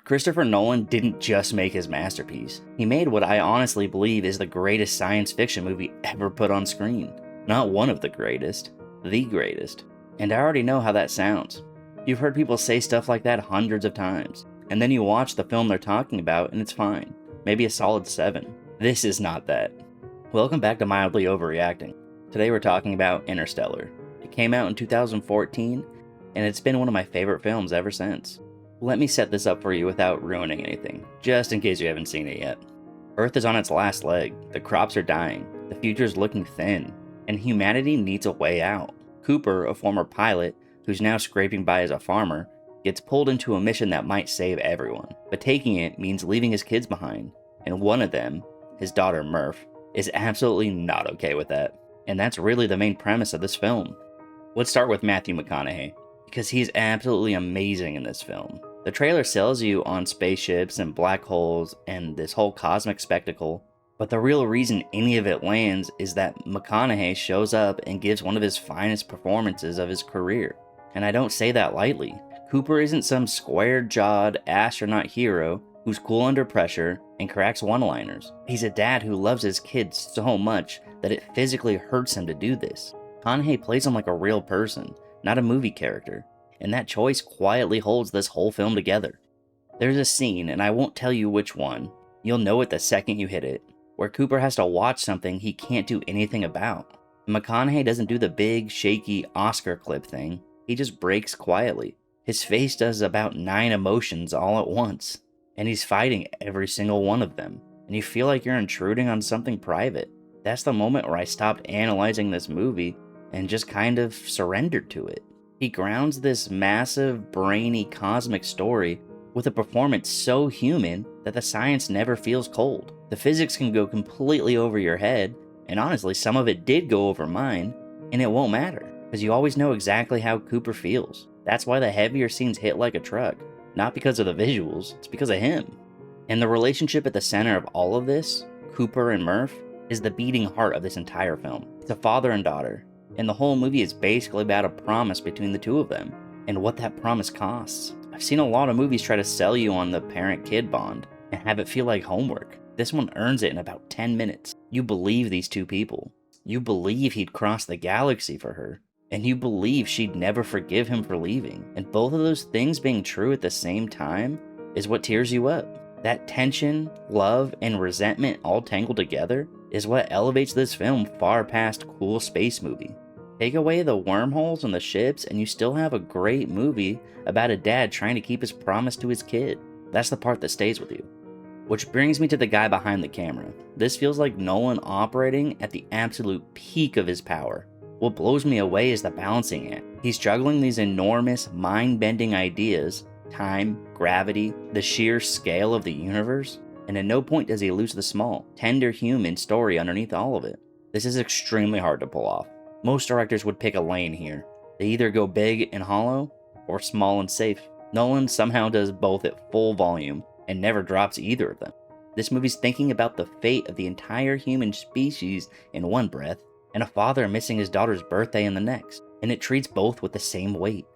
Christopher Nolan didn't just make his masterpiece. He made what I honestly believe is the greatest science fiction movie ever put on screen. Not one of the greatest, the greatest. And I already know how that sounds. You've heard people say stuff like that hundreds of times, and then you watch the film they're talking about and it's fine. Maybe a solid 7. This is not that. Welcome back to Mildly Overreacting. Today we're talking about Interstellar. It came out in 2014, and it's been one of my favorite films ever since. Let me set this up for you without ruining anything, just in case you haven't seen it yet. Earth is on its last leg, the crops are dying, the future's looking thin, and humanity needs a way out. Cooper, a former pilot, who's now scraping by as a farmer, gets pulled into a mission that might save everyone, but taking it means leaving his kids behind, and one of them, his daughter Murph, is absolutely not okay with that. And that's really the main premise of this film. Let's start with Matthew McConaughey, because he's absolutely amazing in this film. The trailer sells you on spaceships and black holes and this whole cosmic spectacle, but the real reason any of it lands is that McConaughey shows up and gives one of his finest performances of his career. And I don't say that lightly. Cooper isn't some square-jawed astronaut hero who's cool under pressure and cracks one-liners. He's a dad who loves his kids so much that it physically hurts him to do this. McConaughey plays him like a real person, not a movie character, and that choice quietly holds this whole film together. There's a scene, and I won't tell you which one, you'll know it the second you hit it, where Cooper has to watch something he can't do anything about. McConaughey doesn't do the big, shaky Oscar clip thing, he just breaks quietly. His face does about 9 emotions all at once, and he's fighting every single one of them, and you feel like you're intruding on something private. That's the moment where I stopped analyzing this movie and just kind of surrendered to it. He grounds this massive, brainy, cosmic story with a performance so human that the science never feels cold. The physics can go completely over your head, and honestly, some of it did go over mine, and it won't matter, because you always know exactly how Cooper feels. That's why the heavier scenes hit like a truck, not because of the visuals, it's because of him. And the relationship at the center of all of this, Cooper and Murph, is the beating heart of this entire film. It's a father and daughter. And the whole movie is basically about a promise between the two of them, and what that promise costs. I've seen a lot of movies try to sell you on the parent-kid bond, and have it feel like homework. This one earns it in about 10 minutes. You believe these two people. You believe he'd cross the galaxy for her, and you believe she'd never forgive him for leaving. And both of those things being true at the same time is what tears you up. That tension, love, and resentment all tangled together is what elevates this film far past cool space movie. Take away the wormholes and the ships, and you still have a great movie about a dad trying to keep his promise to his kid. That's the part that stays with you. Which brings me to the guy behind the camera. This feels like Nolan operating at the absolute peak of his power. What blows me away is the balancing act. He's juggling these enormous, mind-bending ideas, time, gravity, the sheer scale of the universe, and at no point does he lose the small, tender human story underneath all of it. This is extremely hard to pull off. Most directors would pick a lane here. They either go big and hollow, or small and safe. Nolan somehow does both at full volume, and never drops either of them. This movie's thinking about the fate of the entire human species in one breath, and a father missing his daughter's birthday in the next, and it treats both with the same weight.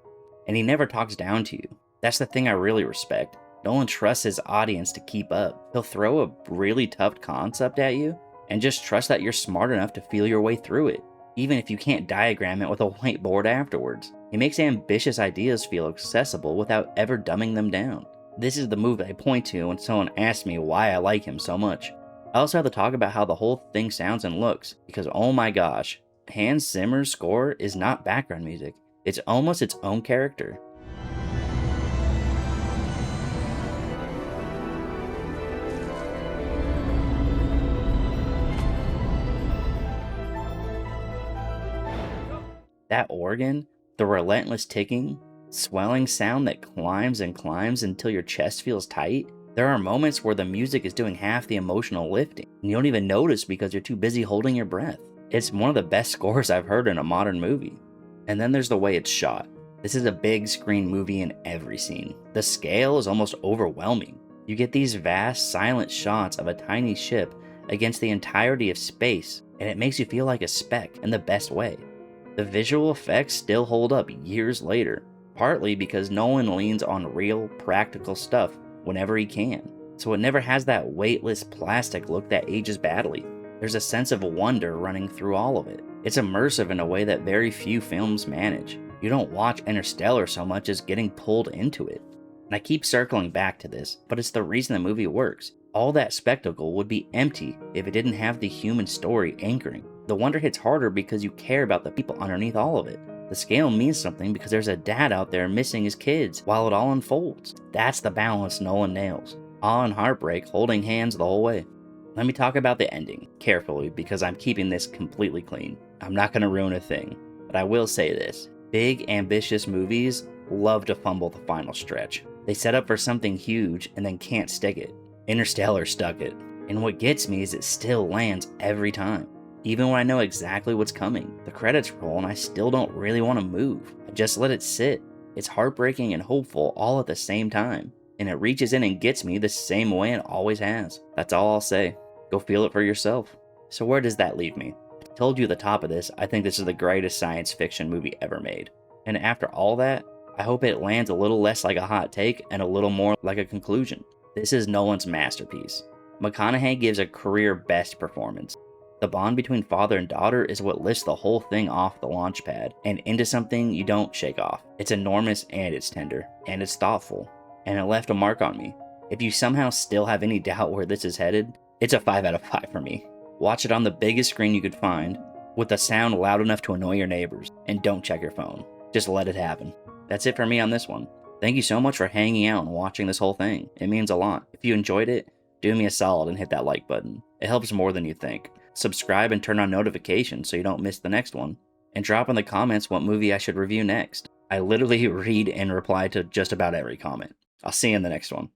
And he never talks down to you. That's the thing I really respect. Nolan trusts his audience to keep up. He'll throw a really tough concept at you, and just trust that you're smart enough to feel your way through it, even if you can't diagram it with a whiteboard afterwards. He makes ambitious ideas feel accessible without ever dumbing them down. This is the movie I point to when someone asks me why I like him so much. I also have to talk about how the whole thing sounds and looks, because oh my gosh, Hans Zimmer's score is not background music. It's almost its own character. That organ, the relentless ticking, swelling sound that climbs and climbs until your chest feels tight. There are moments where the music is doing half the emotional lifting, and you don't even notice because you're too busy holding your breath. It's one of the best scores I've heard in a modern movie. And then there's the way it's shot. This is a big screen movie in every scene. The scale is almost overwhelming. You get these vast, silent shots of a tiny ship against the entirety of space, and it makes you feel like a speck in the best way. The visual effects still hold up years later, partly because Nolan leans on real, practical stuff whenever he can. So it never has that weightless plastic look that ages badly. There's a sense of wonder running through all of it. It's immersive in a way that very few films manage. You don't watch Interstellar so much as getting pulled into it. And I keep circling back to this, but it's the reason the movie works. All that spectacle would be empty if it didn't have the human story anchoring. The wonder hits harder because you care about the people underneath all of it. The scale means something because there's a dad out there missing his kids while it all unfolds. That's the balance Nolan nails. Awe and heartbreak holding hands the whole way. Let me talk about the ending, carefully, because I'm keeping this completely clean. I'm not going to ruin a thing, but I will say this. Big, ambitious movies love to fumble the final stretch. They set up for something huge and then can't stick it. Interstellar stuck it. And what gets me is it still lands every time. Even when I know exactly what's coming, the credits roll and I still don't really want to move. I just let it sit. It's heartbreaking and hopeful all at the same time. And it reaches in and gets me the same way it always has. That's all I'll say. Go feel it for yourself. So where does that leave me? I told you at the top of this, I think this is the greatest science fiction movie ever made. And after all that, I hope it lands a little less like a hot take and a little more like a conclusion. This is Nolan's masterpiece. McConaughey gives a career best performance. The bond between father and daughter is what lifts the whole thing off the launch pad and into something you don't shake off. It's enormous and it's tender, and it's thoughtful, and it left a mark on me. If you somehow still have any doubt where this is headed, it's a 5 out of 5 for me. Watch it on the biggest screen you could find, with the sound loud enough to annoy your neighbors, and don't check your phone. Just let it happen. That's it for me on this one. Thank you so much for hanging out and watching this whole thing. It means a lot. If you enjoyed it, do me a solid and hit that like button. It helps more than you think. Subscribe and turn on notifications so you don't miss the next one. And drop in the comments what movie I should review next. I literally read and reply to just about every comment. I'll see you in the next one.